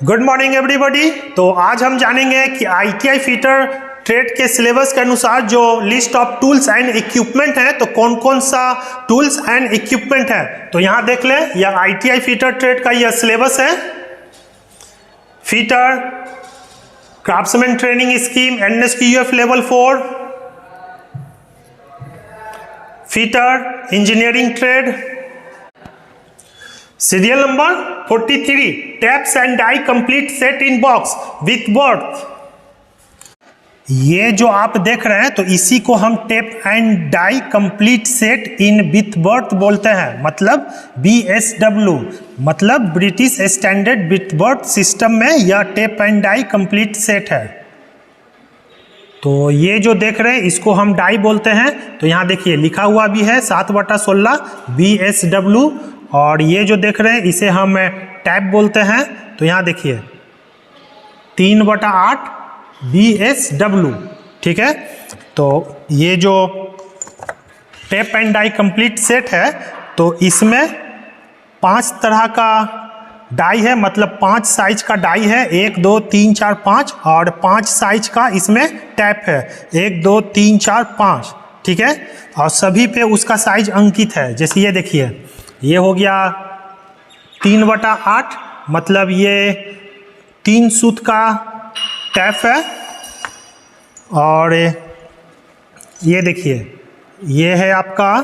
Good morning everybody. तो आज हम जानेंगे कि आईटीआई फिटर ट्रेड के सिलेबस के अनुसार जो list of tools and equipment है तो कौन कौन सा टूल्स एंड इक्विपमेंट है। तो यहाँ देख लें, यह आईटीआई फिटर ट्रेड का यह सिलेबस है। Fitter, craftsman training scheme, NSQF level 4, fitter engineering trade. Serial number 43, taps and die complete set in box Whitworth. ये जो आप देख रहे हैं तो इसी को हम tap and die complete set in Whitworth बोलते हैं, मतलब BSW, मतलब British standard Whitworth system में यह tap and die complete set है। तो ये जो देख रहे हैं इसको हम डाई बोलते हैं। तो यहाँ देखिए लिखा हुआ भी है 7/16 BSW, और ये जो देख रहे हैं इसे हम टैप बोलते हैं। तो यहाँ देखिए 3/8 BSW, ठीक है। तो ये जो tap and die complete set है तो इसमें 5 तरह का डाई है, मतलब 5 साइज का डाई है, 1 2 3 4 5, और 5 साइज का इसमें टैप है, 1 2 3 4 5, ठीक है। और सभी पे उसका साइज अंकित है। जैसे ये देखिए, ये हो गया 3/8, मतलब ये 3 सूत का टैप है। और ये देखिए ये है आपका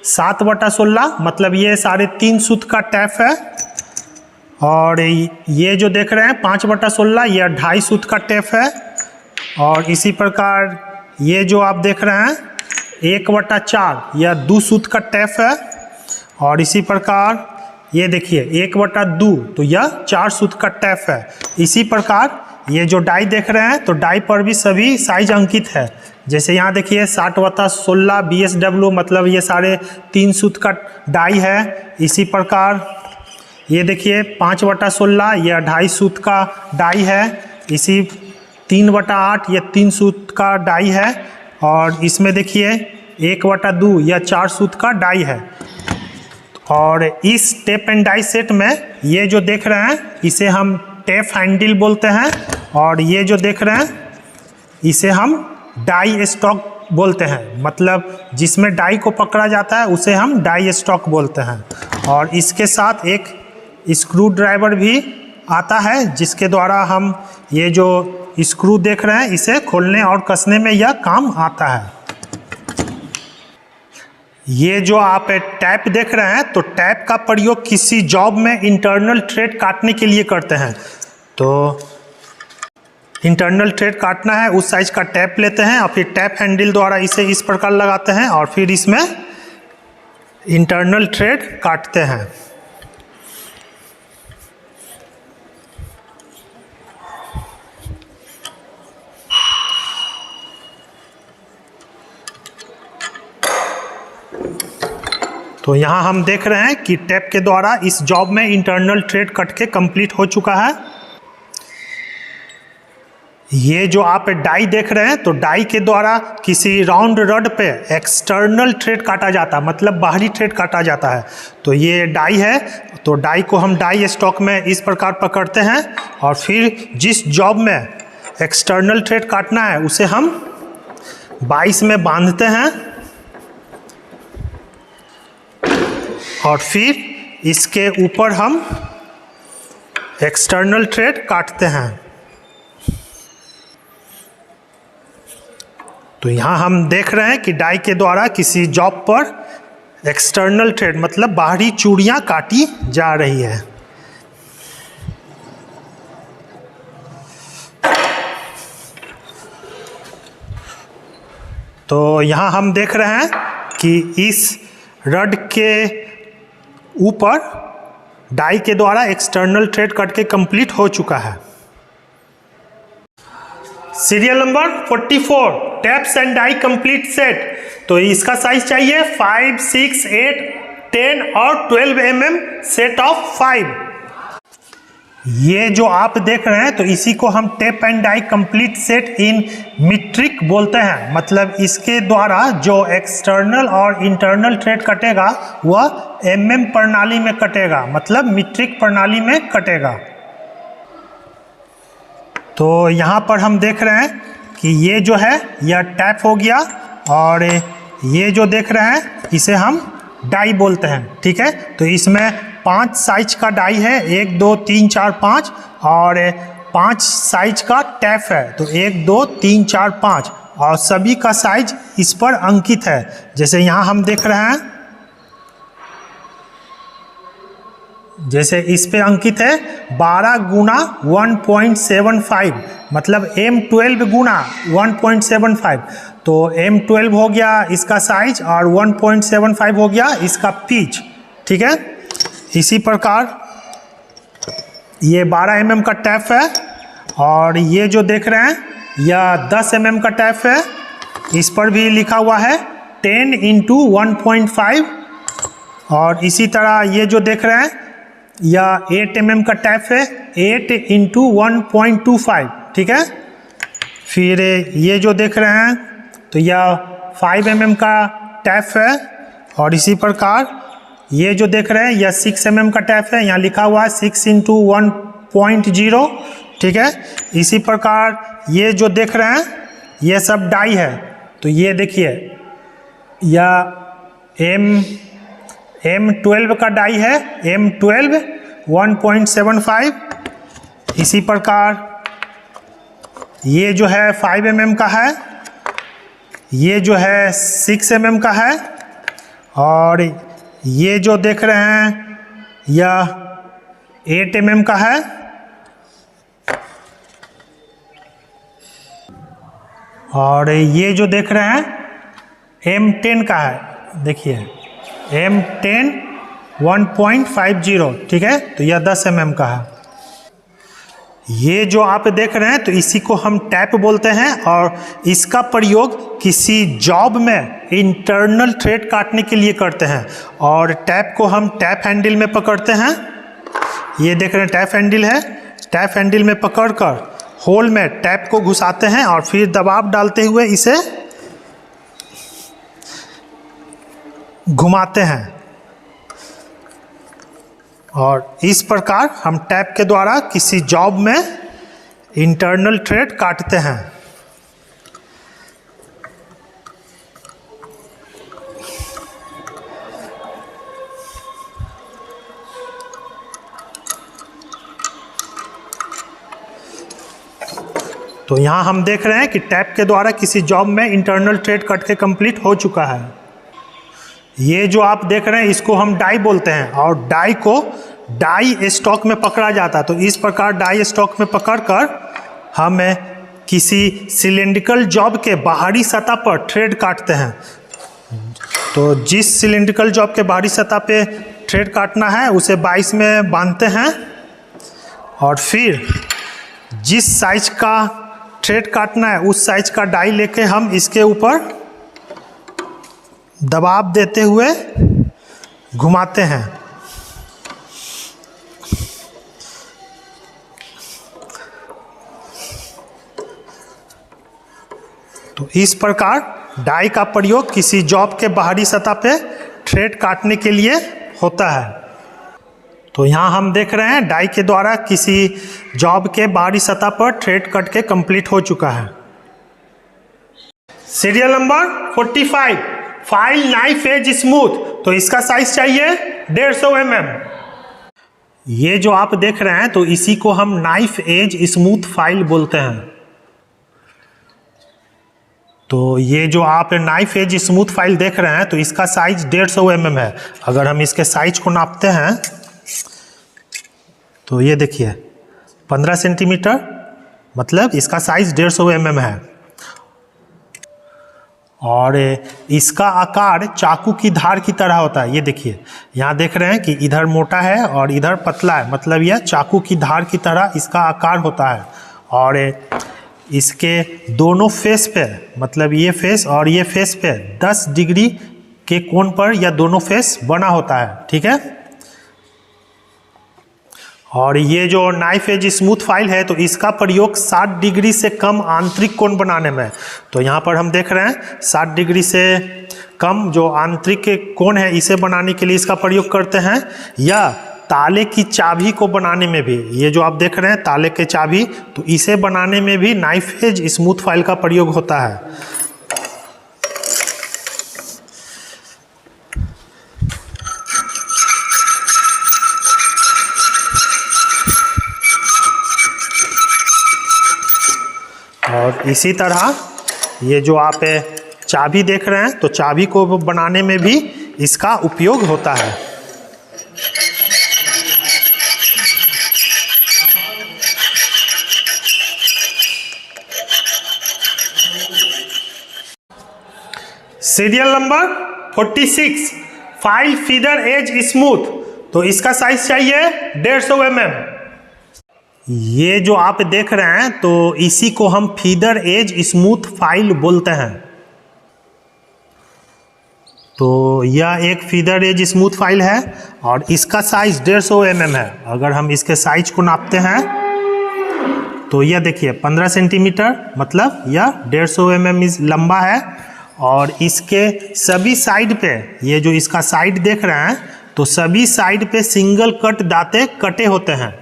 7/16, मतलब ये 3.5 सूत का टैप है। और ये जो देख रहे हैं 5/16, यह 2.5 सूत का टैप है। और इसी प्रकार ये जो आप देख रहे हैं 1/4, यह 2 सूत का टैप है। और इसी प्रकार ये देखिए 1/2, तो यह 4 सूत का टैप है। इसी प्रकार ये जो डाई देख रहे हैं तो डाई पर भी सभी साइज अंकित है। जैसे यहाँ देखिए 7/16 BSW, मतलब ये 3.5 सूत का डाई है। इसी प्रकार ये देखिए 5/16, यह 2.5 सूत का डाई है। इसी 3/8, यह 3 सूत का डाई है। और इसमें देखिए 1/2, यह 4 सूत का डाई है। और इस टेप एंड डाई सेट में ये जो देख रहे हैं इसे हम टेप हैंडल बोलते हैं, और ये जो देख रहे हैं इसे हम डाई स्टॉक बोलते हैं, मतलब जिसमें डाई को पकड़ा जाता है उसे हम डाई स्टॉक बोलते हैं। और इसके साथ एक स्क्रू ड्राइवर भी आता है, जिसके द्वारा हम ये जो स्क्रू देख रहे हैं इसे खोलने और कसने में यह काम आता है। ये जो आप टैप देख रहे हैं तो टैप का प्रयोग किसी जॉब में इंटरनल थ्रेड काटने के लिए करते हैं। तो इंटरनल थ्रेड काटना है, उस साइज का टैप लेते हैं और फिर टैप हैंडल द्वारा इसे इस प्रकार लगाते हैं और फिर इसमें इंटरनल थ्रेड काटते हैं। तो यहाँ हम देख रहे हैं कि टैप के द्वारा इस जॉब में इंटरनल थ्रेड कट के कंप्लीट हो चुका है। ये जो आप डाई देख रहे हैं तो डाई के द्वारा किसी राउंड रड पे एक्सटर्नल थ्रेड काटा जाता है, मतलब बाहरी थ्रेड काटा जाता है। तो ये डाई है, तो डाई को हम डाई स्टॉक में इस प्रकार पकड़ते हैं और फिर जिस जॉब में एक्सटर्नल थ्रेड काटना है उसे हम 22 में बांधते हैं और फिर इसके ऊपर हम एक्सटर्नल थ्रेड काटते हैं। तो यहाँ हम देख रहे हैं कि डाई के द्वारा किसी जॉब पर एक्सटर्नल थ्रेड, मतलब बाहरी चूड़ियाँ काटी जा रही है। तो यहाँ हम देख रहे हैं कि इस रड के ऊपर डाई के द्वारा एक्सटर्नल थ्रेड कट के कंप्लीट हो चुका है। Serial number 44, taps and die complete set. तो इसका साइज चाहिए 5, 6, 8, 10 और 12 mm सेट ऑफ 5। ये जो आप देख रहे हैं तो इसी को हम tap and die complete set in metric बोलते हैं। मतलब इसके द्वारा जो एक्सटर्नल और इंटरनल थ्रेड कटेगा वह एमएम प्रणाली में कटेगा, मतलब मीट्रिक प्रणाली में कटेगा। तो यहाँ पर हम देख रहे हैं कि ये जो है यह टैप हो गया और ये जो देख रहे हैं इसे हम डाई बोलते हैं। ठीक है, तो इसमें 5 साइज का डाई है, 1 2 3 4 5 और 5 साइज का टैप है। तो 1 2 3 4 5 और सभी का साइज इस पर अंकित है। जैसे यहाँ हम देख रहे हैं, जैसे इस पे अंकित है 12 गुना 1.75, मतलब M12 गुना 1.75। तो M12 हो गया इसका साइज और 1.75 हो गया इसका पिच। ठीक है, इसी प्रकार ये 12 mm का टैप है और ये जो देख रहे हैं यह 10 mm का टैप है। इस पर भी लिखा हुआ है 10 × 1.5 और इसी तरह ये जो देख रहे हैं यह 8 mm का टैप है, 8 × 1.25। ठीक है, फिर ये जो देख रहे हैं तो यह 5 mm का टैप है और इसी प्रकार ये जो देख रहे हैं यह 6 mm का टैप है, यहाँ लिखा हुआ है 6 × 1.0। ठीक है, इसी प्रकार ये जो देख रहे हैं ये सब डाई है। तो ये देखिए यह M12 का डाई है, M12 1.75। इसी प्रकार ये जो है 5 mm का है, ये जो है 6 mm का है और ये जो देख रहे हैं यह 8 mm का है और ये जो देख रहे हैं M10 का है। देखिए M10 1.50। ठीक है, तो यह 10 mm का है। ये जो आप देख रहे हैं तो इसी को हम टैप बोलते हैं और इसका प्रयोग किसी जॉब में इंटरनल थ्रेड काटने के लिए करते हैं। और टैप को हम टैप हैंडल में पकड़ते हैं, ये देख रहे हैं टैप हैंडल है, टैप हैंडल में पकड़कर होल में टैप को घुसाते हैं और फिर दबाव डालते हुए इसे घुमाते हैं और इस प्रकार हम टैप के द्वारा किसी जॉब में इंटरनल थ्रेड काटते हैं। तो यहाँ हम देख रहे हैं कि टैप के द्वारा किसी जॉब में इंटरनल थ्रेड कट के कंप्लीट हो चुका है। ये जो आप देख रहे हैं इसको हम डाई बोलते हैं और डाई को डाई स्टॉक में पकड़ा जाता है। तो इस प्रकार डाई स्टॉक में पकड़कर हम किसी सिलेंड्रिकल जॉब के बाहरी सतह पर थ्रेड काटते हैं। तो जिस सिलेंड्रिकल जॉब के बाहरी सतह पे थ्रेड काटना है उसे 22 में बांधते हैं और फिर जिस साइज का थ्रेड काटना है उस साइज का डाई लेके हम इसके ऊपर दबाव देते हुए घुमाते हैं। तो इस प्रकार डाई का प्रयोग किसी जॉब के बाहरी सतह पे थ्रेड काटने के लिए होता है। तो यहाँ हम देख रहे हैं डाई के द्वारा किसी जॉब के बाहरी सतह पर थ्रेड कट के कंप्लीट हो चुका है। Serial number 45, file knife edge smooth. तो इसका साइज चाहिए 150 mm। ये जो आप देख रहे हैं तो इसी को हम नाइफ एज स्मूथ फाइल बोलते हैं। तो ये जो आप नाइफ एज स्मूथ फाइल देख रहे हैं तो इसका साइज 150 mm है। अगर हम इसके साइज को नापते हैं तो ये देखिए 15 सेंटीमीटर, मतलब इसका साइज 150 mm है। और इसका आकार चाकू की धार की तरह होता है। ये देखिए यहाँ देख रहे हैं कि इधर मोटा है और इधर पतला है, मतलब यह चाकू की धार की तरह इसका आकार होता है। और इसके दोनों फेस पे, मतलब ये फेस और ये फेस पे 10 डिग्री के कोण पर यह दोनों फेस बना होता है। ठीक है, और ये जो नाइफ एज स्मूथ फाइल है तो इसका प्रयोग 60 डिग्री से कम आंतरिक कोण बनाने में। तो यहाँ पर हम देख रहे हैं 60 डिग्री से कम जो आंतरिक कोण है इसे बनाने के लिए इसका प्रयोग करते हैं, या ताले की चाबी को बनाने में भी। ये जो आप देख रहे हैं ताले के चाबी, तो इसे बनाने में भी नाइफ एज स्मूथ फाइल का प्रयोग होता है। और इसी तरह ये जो आप चाबी देख रहे हैं तो चाबी को बनाने में भी इसका उपयोग होता है। Serial number 46 file feather edge smooth. तो इसका साइज चाहिए 150 mm। ये जो आप देख रहे हैं तो इसी को हम फीदर एज स्मूथ फाइल बोलते हैं। तो यह एक फीदर एज स्मूथ फाइल है और इसका साइज 150 mm है। अगर हम इसके साइज को नापते हैं तो यह देखिए 15 सेंटीमीटर, मतलब यह 150 mm लंबा है। और इसके सभी साइड पे, ये जो इसका साइड देख रहे हैं तो सभी साइड पे सिंगल कट दांते कटे होते हैं।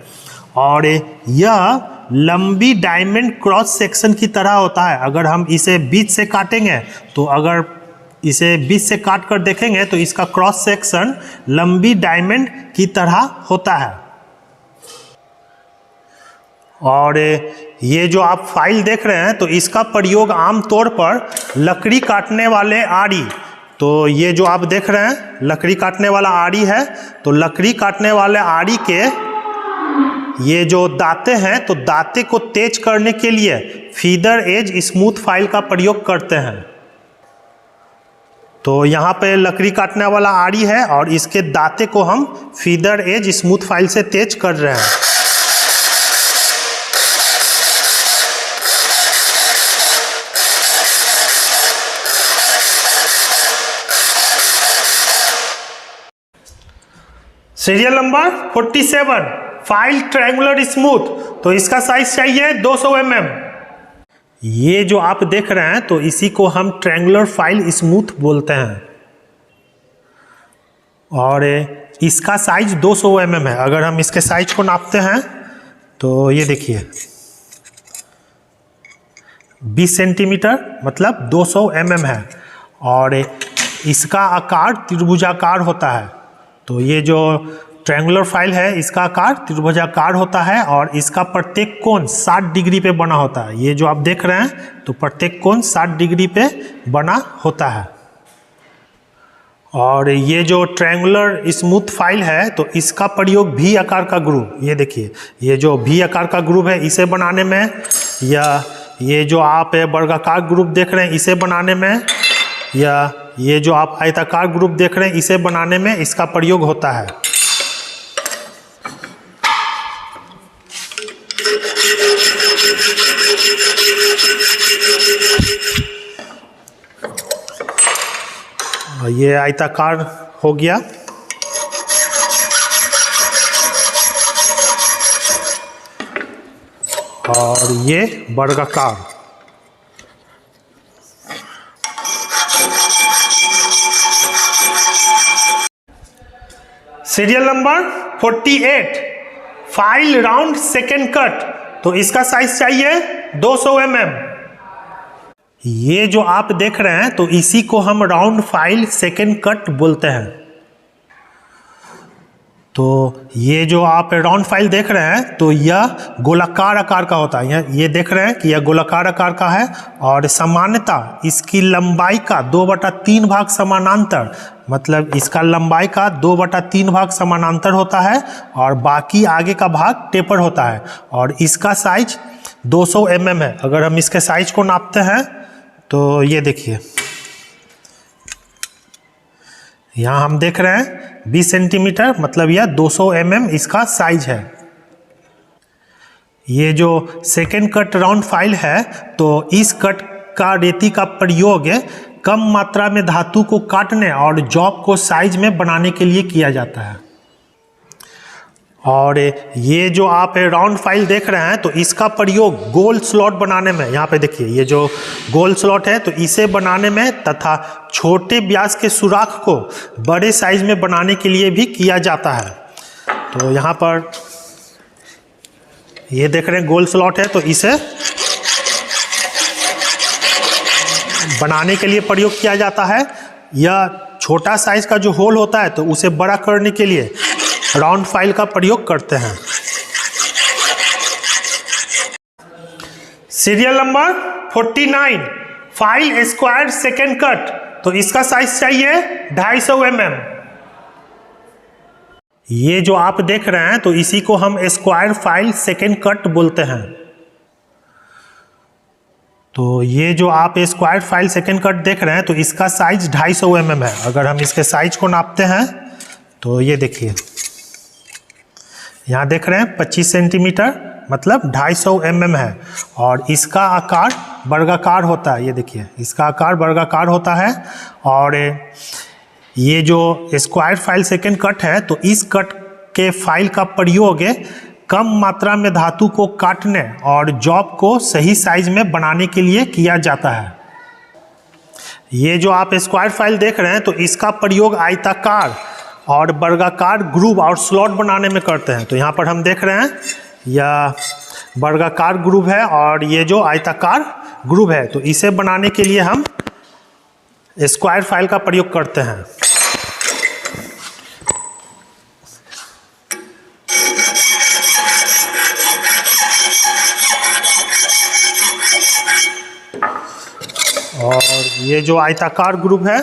और यह लंबी डायमंड क्रॉस सेक्शन की तरह होता है। अगर हम इसे बीच से काटेंगे तो अगर इसे बीच से काट कर देखेंगे तो इसका क्रॉस सेक्शन लंबी डायमंड की तरह होता है। और ये जो आप फाइल देख रहे हैं तो इसका प्रयोग आमतौर पर लकड़ी काटने वाले आरी, तो ये जो आप देख रहे हैं लकड़ी काटने वाला आरी है, तो लकड़ी काटने वाले आरी के ये जो दांते हैं तो दांते को तेज करने के लिए फीदर एज स्मूथ फाइल का प्रयोग करते हैं। तो यहाँ पे लकड़ी काटने वाला आरी है और इसके दांते को हम फीदर एज स्मूथ फाइल से तेज कर रहे हैं। Serial number 47 file triangular smooth. तो इसका साइज चाहिए 200 mm। ये जो आप देख रहे हैं तो इसी को हम ट्रायंगुलर फाइल स्मूथ बोलते हैं और इसका साइज 200 mm है। अगर हम इसके साइज को नापते हैं तो ये देखिए 20 सेंटीमीटर, मतलब 200 mm है। और इसका आकार त्रिभुजाकार होता है। तो ये जो ट्रायंगुलर फाइल है इसका आकार त्रिभुजाकार होता है और इसका प्रत्येक कोण 60 डिग्री पे बना होता है। ये जो आप देख रहे हैं तो प्रत्येक कोण 60 डिग्री पे बना होता है। और ये जो ट्रायंगुलर स्मूथ फाइल है तो इसका प्रयोग भी आकार का ग्रुव, ये देखिए ये जो भी आकार का ग्रुव है इसे बनाने में, या ये जो आप वर्गाकार ग्रुव देख रहे हैं इसे बनाने में, या ये जो आप आयताकार ग्रुप देख रहे हैं इसे बनाने में इसका प्रयोग होता है। ये आयताकार हो गया। और ये वर्गाकार। Serial number 48 file round second cut. तो इसका साइज चाहिए 200 mm। ये जो आप देख रहे हैं तो इसी को हम राउंड फाइल सेकेंड कट बोलते हैं। तो ये जो आप राउंड फाइल देख रहे हैं तो यह गोलाकार आकार का होता है। ये देख रहे हैं कि यह गोलाकार आकार का है और सामान्यतः इसकी लंबाई का 2/3 भाग समानांतर, मतलब इसका लंबाई का 2/3 भाग समानांतर होता है और बाकी आगे का भाग टेपर होता है। और इसका साइज 200 mm है। अगर हम इसके साइज को नापते हैं तो ये देखिए यहाँ हम देख रहे हैं 20 सेंटीमीटर, मतलब यह 200 mm इसका साइज है। ये जो सेकेंड कट राउंड फाइल है तो इस कट का रेती का प्रयोग कम मात्रा में धातु को काटने और जॉब को साइज में बनाने के लिए किया जाता है। और ये जो आप राउंड फाइल देख रहे हैं तो इसका प्रयोग गोल स्लॉट बनाने में, यहाँ पे देखिए ये जो गोल स्लॉट है तो इसे बनाने में तथा छोटे व्यास के सुराख को बड़े साइज में बनाने के लिए भी किया जाता है। तो यहाँ पर ये देख रहे हैं गोल स्लॉट है तो इसे बनाने के लिए प्रयोग किया जाता है। यह छोटा साइज का जो होल होता है तो उसे बड़ा करने के लिए राउंड फाइल का प्रयोग करते हैं। Serial number 49 file square second cut, तो इसका साइज चाहिए 250 mm। ये जो आप देख रहे हैं तो इसी को हम स्क्वायर फाइल सेकेंड कट बोलते हैं। तो ये जो आप स्क्वायर फाइल सेकेंड कट देख रहे हैं तो इसका साइज 250 mm है। अगर हम इसके साइज को नापते हैं तो ये देखिए यहाँ देख रहे हैं 25 सेंटीमीटर मतलब 250 mm है। और इसका आकार वर्गाकार होता है, ये देखिए इसका आकार वर्गाकार होता है। और ये जो स्क्वायर फाइल सेकेंड कट है तो इस कट के फाइल का प्रयोग कम मात्रा में धातु को काटने और जॉब को सही साइज में बनाने के लिए किया जाता है। ये जो आप स्क्वायर फाइल देख रहे हैं तो इसका प्रयोग आयताकार और वर्गाकार ग्रूव और स्लॉट बनाने में करते हैं। तो यहाँ पर हम देख रहे हैं यह वर्गाकार ग्रूव है और ये जो आयताकार ग्रूव है तो इसे बनाने के लिए हम स्क्वायर फाइल का प्रयोग करते हैं। और ये जो आयताकार ग्रूव है